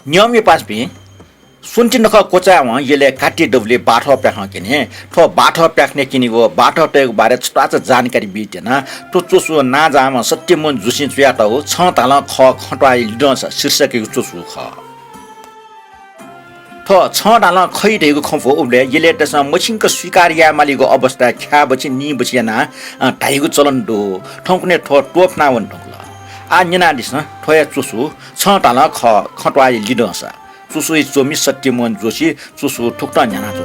नियम ये पास भी सुनचिन नख कोचा व येले काटी डबले बाठो प्याख किने ठो बाठो प्याख्ने किनेको बाठो टेको बारे छटाच जानकारी बिटेन तो चोसु ना जाम सत्यमोहन जोशी चुयाटा हो छ ताल ख खटवाई लिडस शीर्षकको चोसु ख ठो छ डाल खैडेको खफो उले येले तस मछिनको स्वीकार्या मालिको अवस्था ख्या बछि नि बछिना ढाइको चलन दो ठौकने ठो टोप ना वन ठोकला आ निना दिस ठोया चोसु छ डाल ख खटवाई लिडस चुसु चोमी सत्यमोहन जोशी चुसु ठुक्टा न्याना चो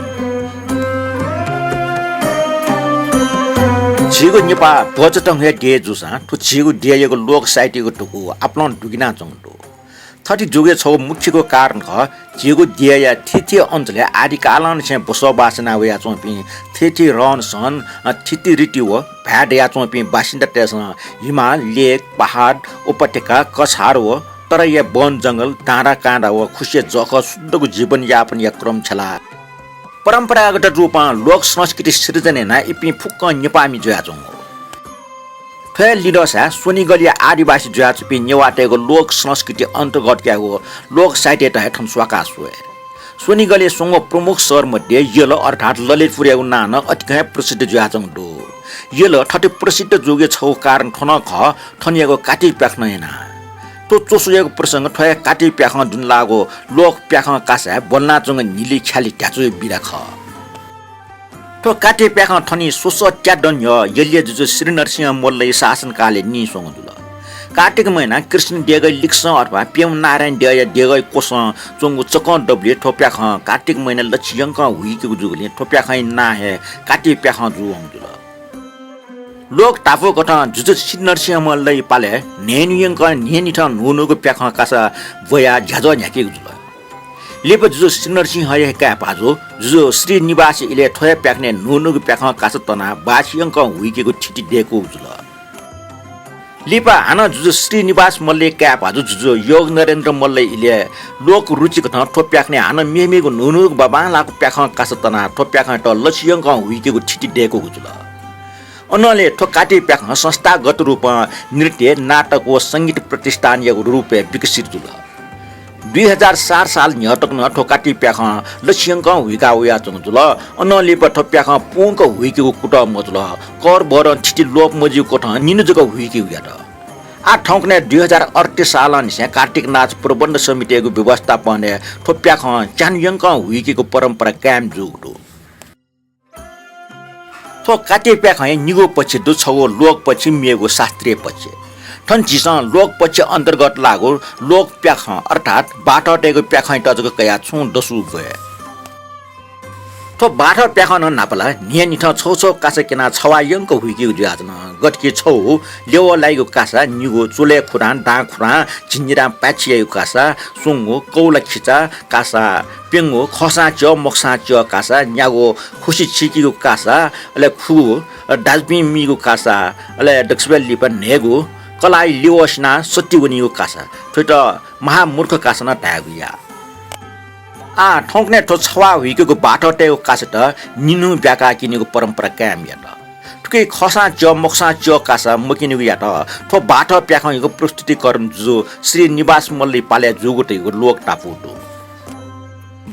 जिगो नेपा बजटङ हे दे जुसा ठु जिगो दिएको लोक साहित्यको टुकु आफ्नो दुगिना चंगो थटी जुगे छौ मुख्यको कारण ख जिगो दिया थिथि अञ्चले आदि कालन से बसोबासना वया चोपी थिथि रन सन थिथि रीति हो भ्याडया चोपी बासिन्दा तेस हिमाल लेक पहाड उपत्यका कछाड हो तर या वन जंगल डाँडा काँडा व खुसी जख शुद्धको जीवनयापन या क्रम छला परम्परागत रूपमा लोक संस्कृति सृजने ना इपि फुक्क नेपामी जुयाचों फे लिडसा सोनीगली आदिवासी जुयाचपि नेवाटेको लोक संस्कृति अन्तर्गत क्या हो लोक साहित्य त ठम स्वाकास हो सोनीगली संग प्रमुख शहर मध्ये यलो अर्थात ललितपुर नान अतिकै प्रसिद्ध जुयाचों दो यलो ठटे प्रसिद्ध जोगे छौ कारण ठन ख ठनिएको काटी प्याख्न तो चोसुएको प्रसंग ठया काटी प्याख जुन लागो लोक प्याख कासा बोल्ना चंग निली ख्याली ट्याचो बिराख तो काटी प्याख ठनी सोस ट्याडन यले जुजु श्री नरसिंह मोल्लै शासनकाले नि सोंगुल कार्तिक महिना कृष्ण देगै लिक्स अथवा प्यम नारायण देगै कोस चंगु चक डब्ले ठोप्याख कार्तिक महिना लक्ष्यंक हुइको जुगले ठोप्याख ना हे काटी प्याख जुंगुल लोक टाफो कथा जुजु श्री नरसिंह मोल्लै पाले नेनियंक नेनिठ नुनुको प्याख कासा वया झ्याजो न्याके जुल लेप जुजु श्री नरसिंह हय का पाजो जुजु श्री निवासी इले ठोय प्याख्ने नुनुको प्याख कासा तना बासियंक हुइकेको छिटी देको जुल लिपा हाना जुजु श्री निवास मल्ले का पाजो जुजु योग नरेन्द्र मल्लै इले लोक रुचिको थ ठो प्याख्ने हाना मेमेको नुनुको बाबालाको प्याख कासा तना ठो प्याख त लक्ष्यंक हुइकेको छिटी देको जुल उनले ठोकाटी प्याख संस्थागत रूपमा नृत्य नाटक व संगीत प्रतिष्ठान रूपे विकसित जुल 2004 साल न्यटक न ठोकाटी प्याख लक्ष्यंक हुइका उया जुल उनले प ठोप्याख पुंक हुइकेको कुट मजुल कर बर छिटी लोप मजिउ कोठ निनुजको हुइके उया त आ ठौकने 2038 साल निसे कार्तिक नाच प्रबन्ध समितिको व्यवस्थापन ठोप्याख चान्यंक हुइकेको परम्परा कायम जुगु तो काटे प्याख निगो पछि दु छौ लोक पछि मेगो शास्त्रीय पछि ठन जिस लोक पछि अन्तर्गत लागो लोक प्याख अर्थात बाटटेको प्याख टजको कया छु दसु गए तो बाठ प्याख न नापला नियनिठ छौ छौ कासा केना छवायंक हुइके जुयाजन गटके छौ लेव लाइगो कासा निगो चुले खुरान डा खुरा झिन्जिरा पाछिएको कासा सुंगो कौला खिचा कासा पेंगो खसा च मक्सा च कासा न्यागो खुसी छिकीको कासा अले खु डाजबी मिगो कासा अले दक्षबेल लिप नेगो कलाई लिवसना सत्यवनीको कासा ठोट महामूर्ख कासा न टागुया आ ठौकने ठो छवा हुइकेको बाटटेको कासा त निनु ब्याका किनेको परम्परा कायम या त ठुकै खसा च मक्सा च कासा मकिनेको या त ठो बाट प्याखको प्रस्तुतिकरण जो श्री निवास मल्लै पाले जोगोटेको लोक टापुटो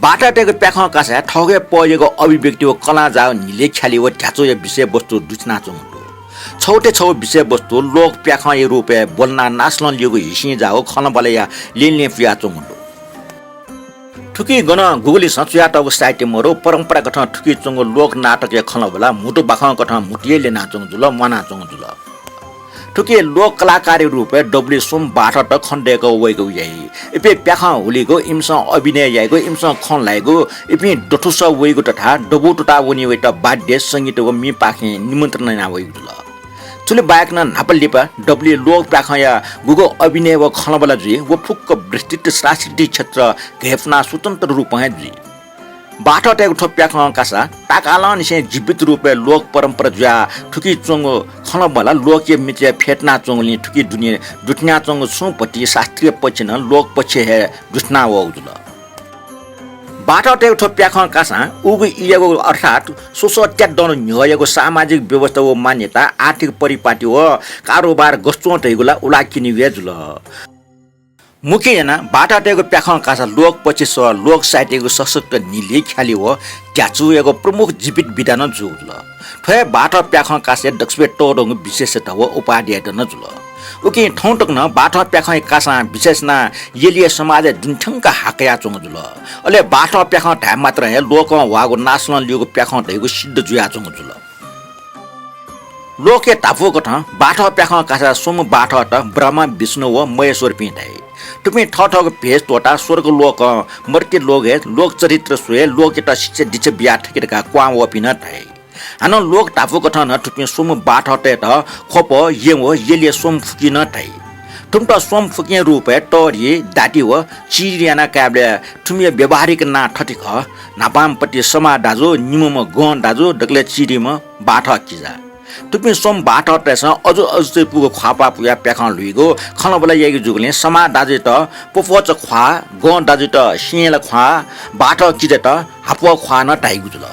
बाटटेको प्याख कासा ठगे पयको अभिव्यक्तिको कला जाओ निले ख्याली व ढ्याचो या विषय वस्तु दुचना चंगो छौटे छौ विषय वस्तु लोक प्याख रूपे बोल्ना नास्लन लिएको हिसी जाओ खनबले या लेले पिया चंगो ठुकी गन गुगली सचुयाटको साहित्य मरो परम्परागत ठुकी चंगो लोक नाटक या खनबला मुटु बाख कथा मुटिएले नाचंग जुल मना चंग जुल ठुकी लोक कलाकारी रूपे डब्ले सुम बाटट खण्डेको वइगो यही इपे प्याख हुलीको इमस अभिनय याइगो इमस खन लाइगो इपे डठुस वइगो तथा डबुटुटा वनि वेट बाध्य संगीतको मि पाखे निमन्त्रण ना वइगो जुल चुले बायक न नापलिपा डब्ले लोक प्याख या गुगो अभिनय व खनबला जुइ व फुक्क विस्तृत सांस्कृतिक क्षेत्र घेफना स्वतन्त्र रूपमा जुइ बाटटेको ठोप्याख कासा टाकालन से जीवित रूपे लोक परम्परा जुया ठुकी चंगो खनबला लोक मिचे फेटना चंगली ठुकी दुनिया दुटना चंगो सुपति शास्त्रीय पछि न लोक पछि हे दुटना वजुल बाटटेको ठोप्याख कासा उगु इएको अर्थात सोसट्या दन न्ययको सामाजिक व्यवस्था व मान्यता आर्थिक परिपाटी व कारोबार गस्तो तैगुला उला किनि वेजुल मुख्य बाटाटेको प्याखन कासा लोक पछि लोक साहित्यको सशक्त निली ख्याली हो ट्याचु एगो प्रमुख जीवित विधान जुल ठोय बाटा प्याखन कासे दक्षबे टोडंग विशेषता हो उपाध्याय न जुल उकि ठौं टक्न बाटा प्याखन कासा विशेषना येलिए समाज दुन्ठंका हाकया चोङ जुल अले बाटा प्याखन ढा मात्र हे लोक वागो नासलन लिएको प्याखन ढैको सिद्ध जुया चोङ जुल लोके ताफो कठ बाटा प्याखन कासा सोम बाटा त ब्रह्मा विष्णु व महेश्वर पिँदै तुमी ठठको भेष तोटा स्वर्ग लोक मर्त्य लोक हे लोक चरित्र सुए लोक एटा शिक्षा दिच बिया ठकेका क्वा वपिन थाई हानो लोक ताफो कठन तुमी सोम बाठटे त खोप येमो येले सोम फुकिन थाई तुमटा सोम फुकिए रूपे टरी दाटी व चिरियाना काबले तुमी व्यवहारिक ना ठटिक नापामपट्टि समा दाजु निमम गन दाजु डकले चिरिम बाठ किजा तुपी सोम बाटस अझ पुगो ख्वापा पुया प्याखन लुइगो खनबला यागि जुगले समा दाजे त पोपोच ख्वा ग दाजे त सिएला ख्वा बाट किजे त हापो ख्वा न टाइगु जुल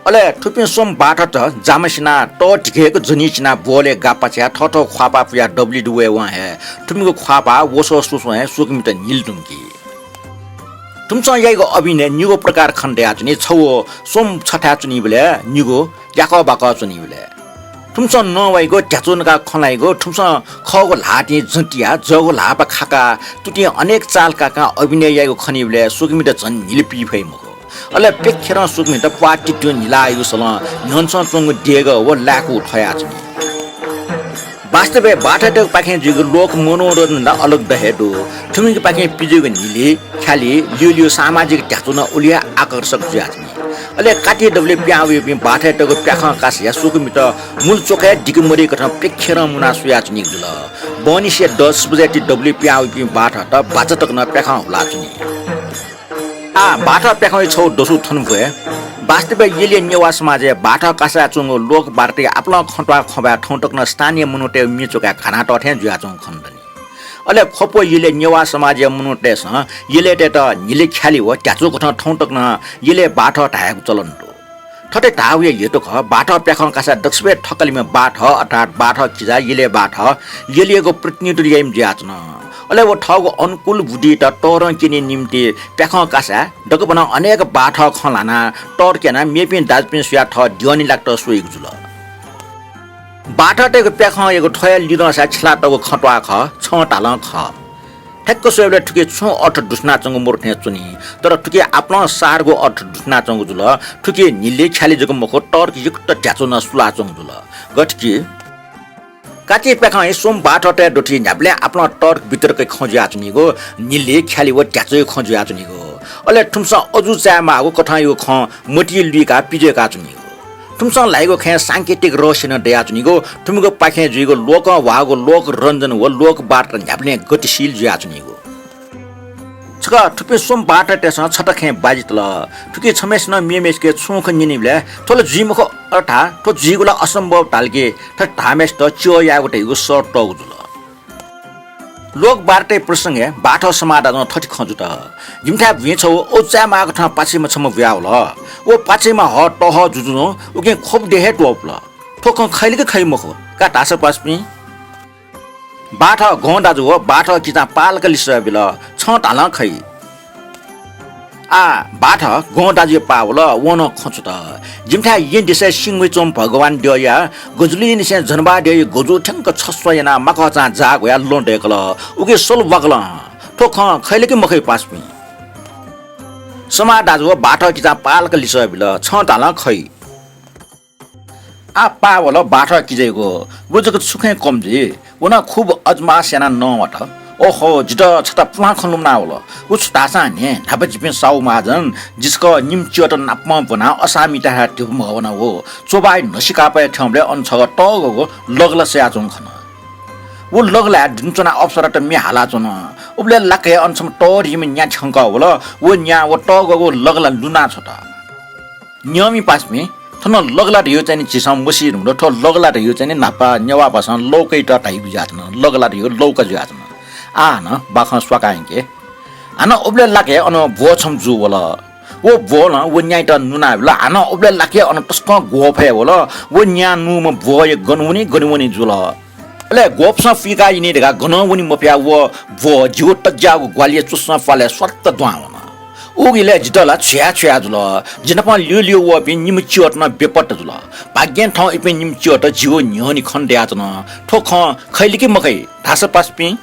अले तुपी सोम बाट त जामसिना ट टिकेको जनिसिना बोले गापाच्या ठठो ख्वापा पुया डब्ल्यू डुवे वा हे तुमीको ख्वापा वसो सुसो हे सुकमित निलदुंकी तुमसँग यागो अभिनय निगो प्रकार खण्डया चुनी छौ सोम छठा चुनी बले निगो याको बाको चुनी बले तुमसँग नवाइगो ट्याचुनका खलाइगो तुमसँग खगो लाटी जटिया जगो लापा खाका तुटी अनेक चाल काका अभिनय यागो खनी बले सुकमित जन निलपी भइ मको अले पेखेर सुकमित पाटी त्यो निलायो सल न्हन्छ चंग देगो व लाकु ठया चुनी वास्तवै बाटाटक पाखे जुगो लोक मनोरञ्जन अलग दहेडो ठुमिक पाखे पिजुगो निले ख्याली लियो सामाजिक ट्याचुन उलिया आकर्षक ज्याजनी अले काटी डबले प्यावे पि बाटाटको प्याख कासिया सुकुमित मूल चोका डिकमरी कथा पेखेर मुना सुयाचनी जुल बनिसे 10 बजे डबले प्यावे पि बाटा बाचटक न प्याख होला चुनी बाटा प्याख छौ दोसु थन भए वास्तवै येले नेवा समाज बाटा कासा चुङो लोक बार्टे आपला खटवा खबा ठौटक्न स्थानीय मुनुटे मिचोका खाना टठे जुया चुङ खण्डनी अले खपो येले नेवा समाज मुनुटे स येले टेट निले ख्याली हो ट्याचो कठ ठौटक्न येले बाटा ढाएको चलन तो ठटे ढाउए येतो ख बाटा प्याखन कासा दक्षबे ठकलीमा बाट अर्थात बाट किजा येले बाट येलेको प्रतिनिधि याम ज्याचन अले वो ठगो अनुकूल बुद्धि त टोर किने निम्ति प्याख कासा डक बना अनेक बाठ खलाना टोर केना मेपिन दाजपिन सुया ठ दियनी लाग्ट सोइक जुल बाठटेको प्याख एगो ठय लिन सा छला तको खटवा ख छ टाल ख ठक्क सोइले ठुके छु अठ दुस्ना चंग मोर्थे चुनी तर ठुके आफ्नो सारगो अठ दुस्ना चंग जुल ठुके निले ख्याली जको मखो टोर कि युक्त ट्याचो न सुला चंग जुल गठकी काचे प्याखा सोम बाटटे डोटी न्याब्ले आफ्नो टर्क भित्रकै खोजिया चुनीगो निले ख्याली व ट्याचो खोजिया चुनीगो अले ठुमसा अजु चामा आगो कठायो ख मटी लिका पिजेका चुनीगो ठुमसा लागो खे सांकेतिक रोशन दया चुनीगो ठुमगो पाखे जुइगो लोक वागो लोक रञ्जन व लोक बाट न्याब्ले गतिशील जुया चुनीगो छका ठुपे सोम बाटटे स छटखे बाजितल ठुके छमेस न मेमेसके छुख निनिबले थोल जिमको अठा तो जिगुला असम्भव टालके त ठामेस त च्यो यागोटे गो सर्ट टगुल लोक बार्टे प्रसंगे बाठो समादा न ठठी खजु त जिमठा भेछौ ओचा माग ठ पाछिमा छम व्याउल ओ पाछिमा ह टह जुजु उके खोप देहे टोपल ठोक खैलिके खैमखो का टास पासपि बाठ गोंडा जो बाठ किता पालक लिस बिल छ टाल खै बाठ गोंडा जे पावल वन खचु त जिमठा yin दिसे सिंगवे चोम भगवान दया गजुली निसे जनबा दे गजु ठंक छस्वयना मकचा जागया लोंडेकल उके सोल बगल ठोख खैलेके मखै पासपि समा दाजु बाठ किता पालक लिस बिल छ टाल खै पावल बाठ किजेको बुजको सुखे कमजी उना खूब अजमा सेना नवट ओहो जित छता पुहा खलुम नावल उस तासा ने नाबजिपिन साउ माजन जिसको निमचियत नापमा बना असामिता त्यो मगवना हो चोबाइ नसिकापे ठम्ले अनछग टगको लगला स्याजों खन वो लगला दिनचना अवसर त मे हाला चन उबले लाके अनसम टोरी मे न्या छंक होला वो न्या वो टगको लगला लुना छता नियमी पासमे थन लगला रे यो चाहिँ चिसम मसिर हुँदो ठो लगला रे यो चाहिँ नापा नेवा बसन लोकै त टाइप जातन लगला रे यो लौका जातन न बाख स्वाकाइके आन उबले लाके अन भोछम जु होला वो भोल वो न्याय त नुना होला आन उबले लाके अन तस्क गोफे होला वो न्या नु म भोय गनुनी जुल ले गोपसा फिका इने देगा गनवनी मप्या वो जिउ तजागु ग्वालिया चुस्ना फाले स्वत द्वावना ओगिले जितला छ्या जुल जिनपा लियो व पे निम चियट न बेपट जुल भाग्यन ठ इपे निम चियट जिउ न्योनी खण्ड्या जन ठोख खैलिके मकै ढास पासपि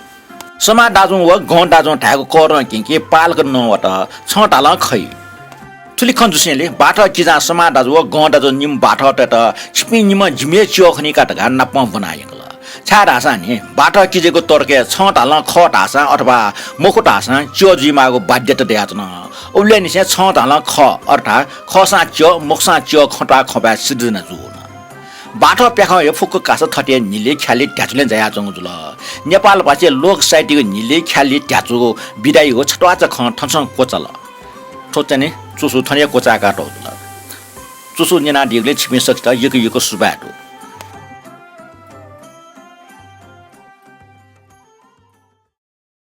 समा दाजु व गं दाजु ढाको कर के पाल गर्न वट छटाला खै थुली खन्जुसेले बाटा किजा समा दाजु व गं दाजु निम बाटा त छिपि निम जिमे चियखनी काटगा नाप बनायला छा ढासा नि बाटा किजेको तर्के छटाला ख ढासा अथवा मोखो ढासा चियजिमाको बाध्यता देयाजन उले निसे छटाला ख अर्थात खसा चिय मोक्सा चिय खटा खबा सिद्धिन जुन बाटो प्याख यो फुक कास थटे निले ख्याली ट्याचुले जाया जङ जुल नेपाल भाषा लोक साहित्यको निले ख्याली ट्याचुको बिदाई हो छटवाच ख ठनसङ कोचल ठोचने चुसु थने कोचा काटो जुल चुसु नेना दिगले छिपि सक्छ यको सुबाटो